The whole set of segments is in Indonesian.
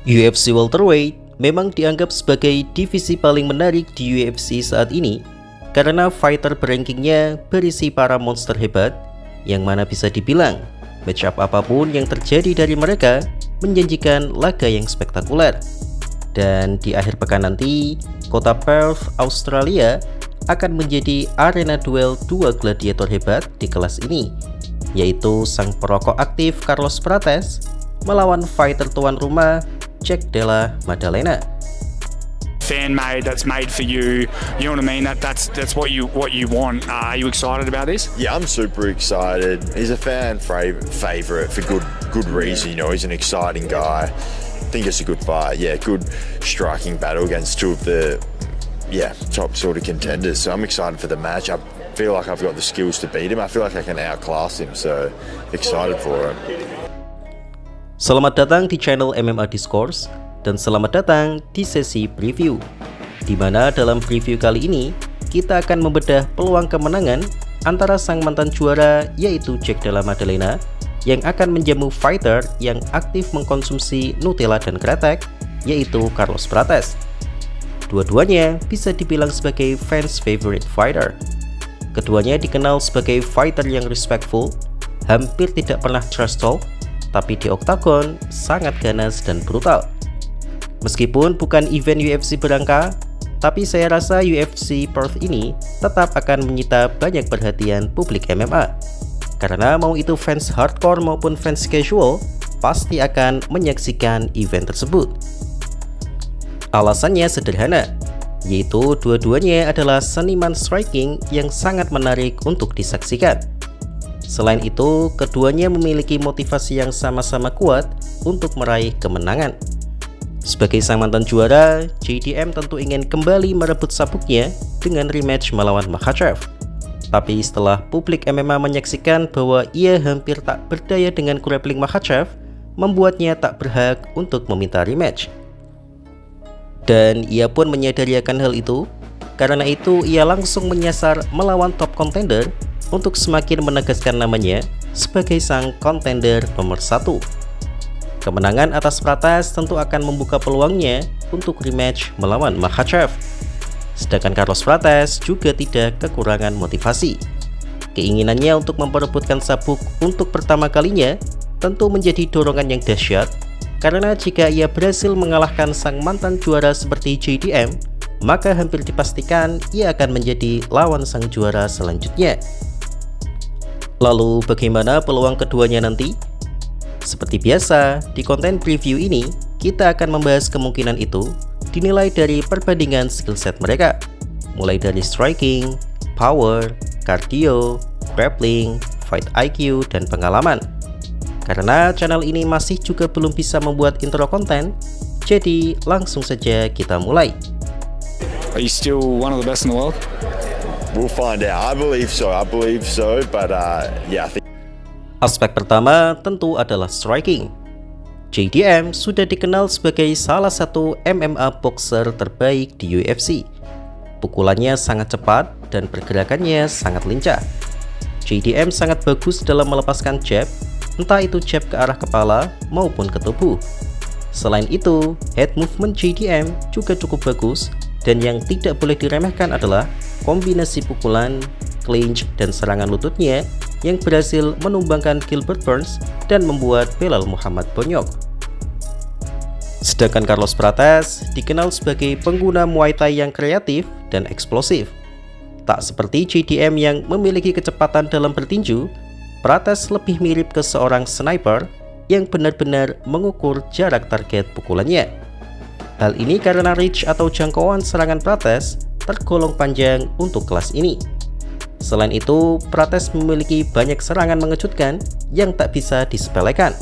UFC welterweight memang dianggap sebagai divisi paling menarik di UFC saat ini karena fighter berankingnya berisi para monster hebat yang mana bisa dibilang matchup apapun yang terjadi dari mereka menjanjikan laga yang spektakuler. Dan di akhir pekan nanti, kota Perth, Australia akan menjadi arena duel dua gladiator hebat di kelas ini, yaitu sang perokok aktif Carlos Prates melawan fighter tuan rumah Jack Della Maddalena. Fan made, that's made for you. You know what I mean? That's what you want. Are you excited about this? Yeah, I'm super excited. He's a fan favorite for good reason. You know, he's an exciting guy. I think it's a good fight. Yeah, good striking battle against two of the top sort of contenders. So I'm excited for the match. I feel like I've got the skills to beat him. I feel like I can outclass him. So excited for him. Selamat datang di channel MMA Discourse dan selamat datang di sesi preview, di mana dalam preview kali ini kita akan membedah peluang kemenangan antara sang mantan juara yaitu Jack Della Maddalena yang akan menjamu fighter yang aktif mengkonsumsi Nutella dan kretek yaitu Carlos Prates. Dua-duanya bisa dibilang sebagai fans favorite fighter. Keduanya dikenal sebagai fighter yang respectful, hampir tidak pernah trash talk, tapi di oktagon sangat ganas dan brutal. Meskipun bukan event UFC berangka, tapi saya rasa UFC Perth ini tetap akan menyita banyak perhatian publik MMA. Karena mau itu fans hardcore maupun fans casual, pasti akan menyaksikan event tersebut. Alasannya sederhana, yaitu dua-duanya adalah seniman striking yang sangat menarik untuk disaksikan. Selain itu, keduanya memiliki motivasi yang sama-sama kuat untuk meraih kemenangan. Sebagai sang mantan juara, JDM tentu ingin kembali merebut sabuknya dengan rematch melawan Makhachev. Tapi setelah publik MMA menyaksikan bahwa ia hampir tak berdaya dengan grappling Makhachev, membuatnya tak berhak untuk meminta rematch. Dan ia pun menyadari akan hal itu, karena itu ia langsung menyasar melawan top contender untuk semakin menegaskan namanya sebagai sang kontender nomor 1. Kemenangan atas Prates tentu akan membuka peluangnya untuk rematch melawan Makhachev. Sedangkan Carlos Prates juga tidak kekurangan motivasi. Keinginannya untuk memperebutkan sabuk untuk pertama kalinya tentu menjadi dorongan yang dahsyat, karena jika ia berhasil mengalahkan sang mantan juara seperti JDM, maka hampir dipastikan ia akan menjadi lawan sang juara selanjutnya. Lalu bagaimana peluang keduanya nanti? Seperti biasa, di konten preview ini kita akan membahas kemungkinan itu dinilai dari perbandingan skill set mereka, mulai dari striking, power, cardio, grappling, fight IQ, dan pengalaman. Karena channel ini masih juga belum bisa membuat intro konten, jadi langsung saja kita mulai. Are you still one of the best in the world? We'll find out. I believe so. But yeah, I think. Aspek pertama tentu adalah striking. JDM sudah dikenal sebagai salah satu MMA boxer terbaik di UFC. Pukulannya sangat cepat dan pergerakannya sangat lincah. JDM sangat bagus dalam melepaskan jab, entah itu jab ke arah kepala maupun ke tubuh. Selain itu, head movement JDM juga cukup bagus, dan yang tidak boleh diremehkan adalah kombinasi pukulan, clinch, dan serangan lututnya yang berhasil menumbangkan Gilbert Burns dan membuat Belal Muhammad bonyok. Sedangkan Carlos Prates dikenal sebagai pengguna Muay Thai yang kreatif dan eksplosif. Tak seperti JDM yang memiliki kecepatan dalam bertinju, Prates lebih mirip ke seorang sniper yang benar-benar mengukur jarak target pukulannya. Hal ini karena reach atau jangkauan serangan Prates tergolong panjang untuk kelas ini. Selain itu, Prates memiliki banyak serangan mengejutkan yang tak bisa disepelekan.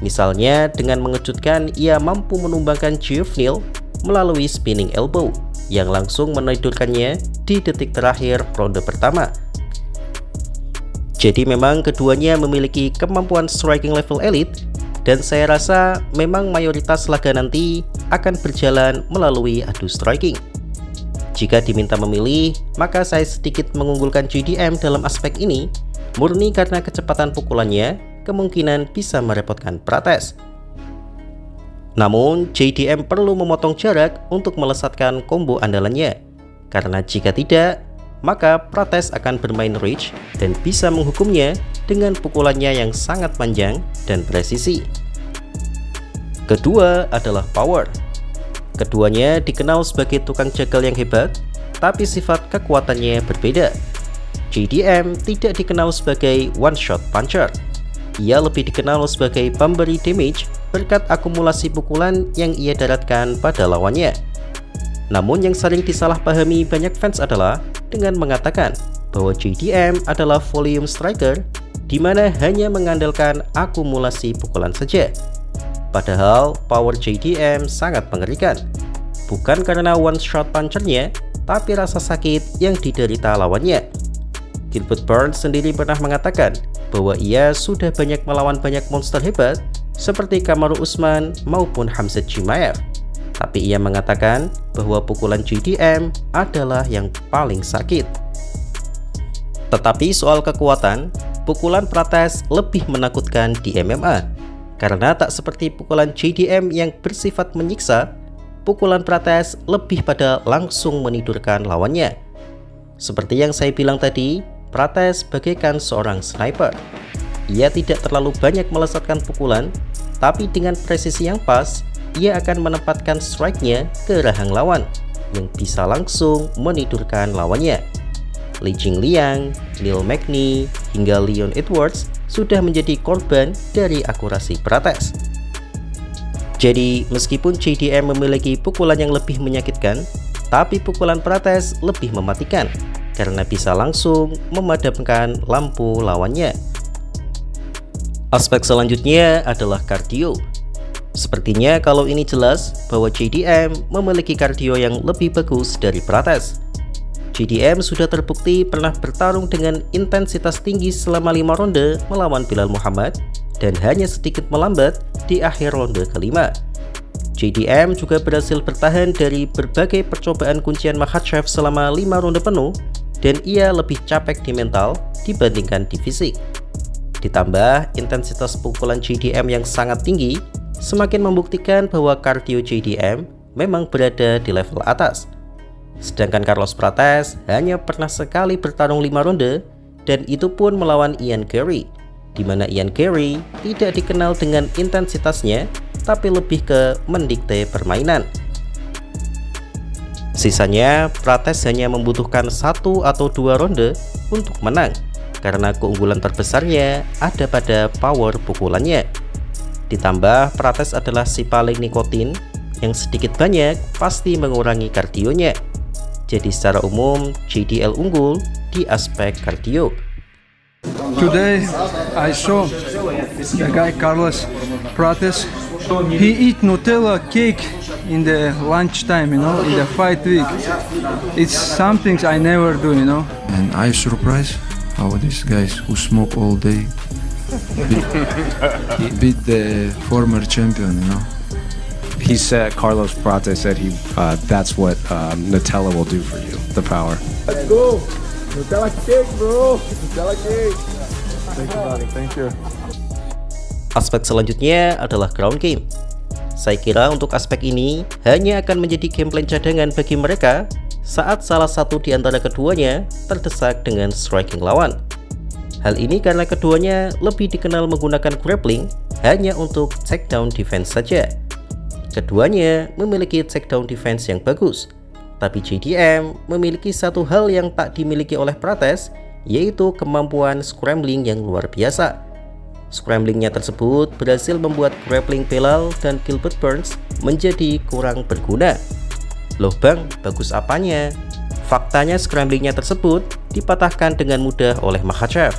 Misalnya, dengan mengejutkan ia mampu menumbangkan Geoff Neal melalui spinning elbow yang langsung menidurkannya di detik terakhir ronde pertama. Jadi memang keduanya memiliki kemampuan striking level elite, dan saya rasa memang mayoritas laga nanti akan berjalan melalui adu striking. Jika diminta memilih, maka saya sedikit mengunggulkan JDM dalam aspek ini, murni karena kecepatan pukulannya kemungkinan bisa merepotkan Prates. Namun, JDM perlu memotong jarak untuk melesatkan combo andalannya, karena jika tidak, maka Prates akan bermain reach dan bisa menghukumnya dengan pukulannya yang sangat panjang dan presisi. Kedua adalah power. Keduanya dikenal sebagai tukang jagal yang hebat, tapi sifat kekuatannya berbeda. JDM tidak dikenal sebagai one-shot puncher. Ia lebih dikenal sebagai pemberi damage berkat akumulasi pukulan yang ia daratkan pada lawannya. Namun yang sering disalahpahami banyak fans adalah dengan mengatakan bahwa JDM adalah volume striker, di mana hanya mengandalkan akumulasi pukulan saja. Padahal power JDM sangat mengerikan, bukan karena one-shot punchernya, tapi rasa sakit yang diderita lawannya. Gilbert Burns sendiri pernah mengatakan bahwa ia sudah banyak melawan banyak monster hebat seperti Kamaru Usman maupun Khamzat Chimaev, tapi ia mengatakan bahwa pukulan JDM adalah yang paling sakit. Tetapi soal kekuatan, pukulan Prates lebih menakutkan di MMA, karena tak seperti pukulan JDM yang bersifat menyiksa, pukulan Prates lebih pada langsung menidurkan lawannya. Seperti yang saya bilang tadi, Prates bagaikan seorang sniper. Ia tidak terlalu banyak melesatkan pukulan, tapi dengan presisi yang pas, ia akan menempatkan strike-nya ke rahang lawan, yang bisa langsung menidurkan lawannya. Li Jingliang, Neil Magny, hingga Leon Edwards sudah menjadi korban dari akurasi Prates. Jadi, meskipun JDM memiliki pukulan yang lebih menyakitkan, tapi pukulan Prates lebih mematikan, karena bisa langsung memadamkan lampu lawannya. Aspek selanjutnya adalah kardio. Sepertinya kalau ini jelas bahwa JDM memiliki kardio yang lebih bagus dari Prates. JDM sudah terbukti pernah bertarung dengan intensitas tinggi selama 5 ronde melawan Bilal Muhammad dan hanya sedikit melambat di akhir ronde kelima. JDM juga berhasil bertahan dari berbagai percobaan kuncian Makhachev selama 5 ronde penuh, dan ia lebih capek di mental dibandingkan di fisik. Ditambah intensitas pukulan JDM yang sangat tinggi, semakin membuktikan bahwa kardio JDM memang berada di level atas. Sedangkan Carlos Prates hanya pernah sekali bertarung 5 ronde, dan itu pun melawan Ian Garry, di mana Ian Garry tidak dikenal dengan intensitasnya, tapi lebih ke mendikte permainan. Sisanya, Prates hanya membutuhkan 1 atau 2 ronde untuk menang, karena keunggulan terbesarnya ada pada power pukulannya. Ditambah, Prates adalah si paling nikotin, yang sedikit banyak pasti mengurangi kardionya. Jadi secara umum, JDL unggul di aspek kardio. Today, I saw the guy Carlos Prates. He eat Nutella cake in the lunchtime, in the fight week. It's something I never do, And I surprised how these guys who smoke all day beat the former champion, He said, Carlos Prates said that's what Nutella will do for you, the power. Let's go! Nutella cake, bro! Nutella cake! Thank you, buddy. Thank you. Aspek selanjutnya adalah ground game. Saya kira untuk aspek ini hanya akan menjadi game plan cadangan bagi mereka saat salah satu di antara keduanya terdesak dengan striking lawan. Hal ini karena keduanya lebih dikenal menggunakan grappling hanya untuk takedown defense saja. Keduanya memiliki takedown defense yang bagus, tapi JDM memiliki satu hal yang tak dimiliki oleh Prates, yaitu kemampuan scrambling yang luar biasa. Scramblingnya tersebut berhasil membuat grappling Belal dan Gilbert Burns menjadi kurang berguna. Loh bang, bagus apanya? Faktanya scramblingnya tersebut dipatahkan dengan mudah oleh Makhachev.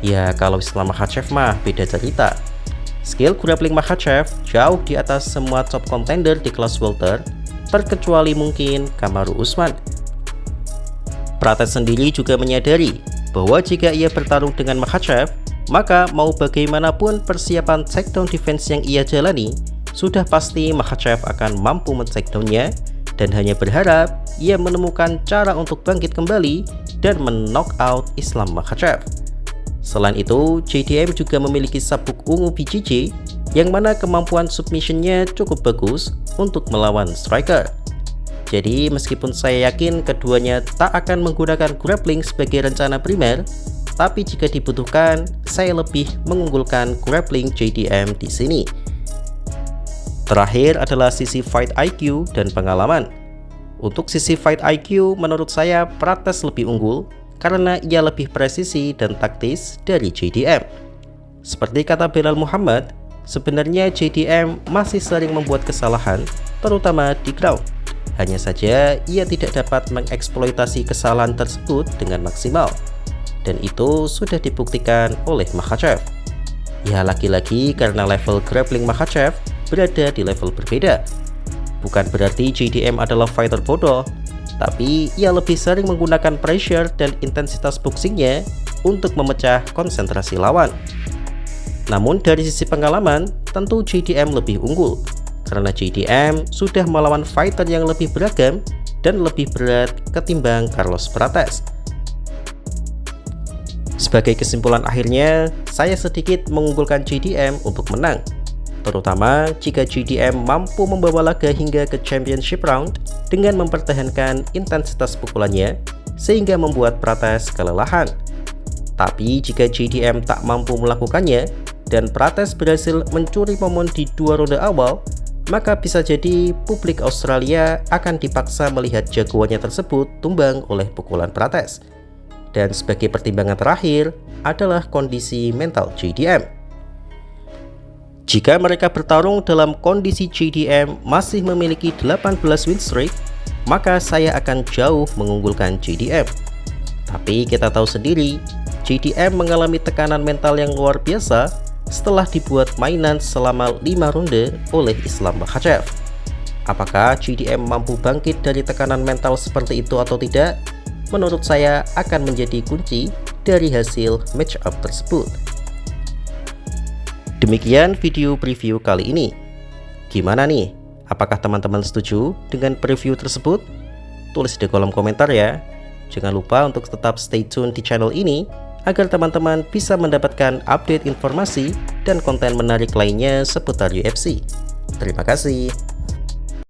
Ya kalau istilah Makhachev mah beda cerita. Skill grappling Makhachev jauh di atas semua top contender di kelas welter, terkecuali mungkin Kamaru Usman. Prates sendiri juga menyadari bahwa jika ia bertarung dengan Makhachev, maka mau bagaimanapun persiapan takedown defense yang ia jalani, sudah pasti Makhachev akan mampu men-takedownnya, dan hanya berharap ia menemukan cara untuk bangkit kembali dan men-knockout Islam Makhachev. Selain itu, JDM juga memiliki sabuk ungu BJJ yang mana kemampuan submissionnya cukup bagus untuk melawan striker. Jadi meskipun saya yakin keduanya tak akan menggunakan grappling sebagai rencana primer, tapi jika dibutuhkan, saya lebih mengunggulkan grappling JDM di sini. Terakhir adalah sisi fight IQ dan pengalaman. Untuk sisi fight IQ, menurut saya Prates lebih unggul karena ia lebih presisi dan taktis dari JDM. Seperti kata Belal Muhammad, sebenarnya JDM masih sering membuat kesalahan, terutama di ground. Hanya saja ia tidak dapat mengeksploitasi kesalahan tersebut dengan maksimal. Dan itu sudah dibuktikan oleh Makhachev. Ya lagi-lagi karena level grappling Makhachev berada di level berbeda. Bukan berarti JDM adalah fighter bodoh, tapi ia lebih sering menggunakan pressure dan intensitas boxingnya untuk memecah konsentrasi lawan. Namun dari sisi pengalaman, tentu JDM lebih unggul, karena JDM sudah melawan fighter yang lebih beragam dan lebih berat ketimbang Carlos Prates. Sebagai kesimpulan akhirnya, saya sedikit mengunggulkan JDM untuk menang, terutama jika JDM mampu membawa laga hingga ke championship round dengan mempertahankan intensitas pukulannya sehingga membuat Prates kelelahan. Tapi jika JDM tak mampu melakukannya dan Prates berhasil mencuri momen di 2 ronde awal, maka bisa jadi publik Australia akan dipaksa melihat jagoannya tersebut tumbang oleh pukulan Prates. Dan sebagai pertimbangan terakhir adalah kondisi mental JDM. Jika mereka bertarung dalam kondisi JDM masih memiliki 18 win streak, maka saya akan jauh mengunggulkan JDM. Tapi kita tahu sendiri, JDM mengalami tekanan mental yang luar biasa setelah dibuat mainan selama 5 ronde oleh Islam Makhachev. Apakah JDM mampu bangkit dari tekanan mental seperti itu atau tidak? Menurut saya akan menjadi kunci dari hasil match up tersebut. Demikian video preview kali ini. Gimana nih? Apakah teman-teman setuju dengan preview tersebut? Tulis di kolom komentar ya. Jangan lupa untuk tetap stay tune di channel ini agar teman-teman bisa mendapatkan update informasi dan konten menarik lainnya seputar UFC. Terima kasih.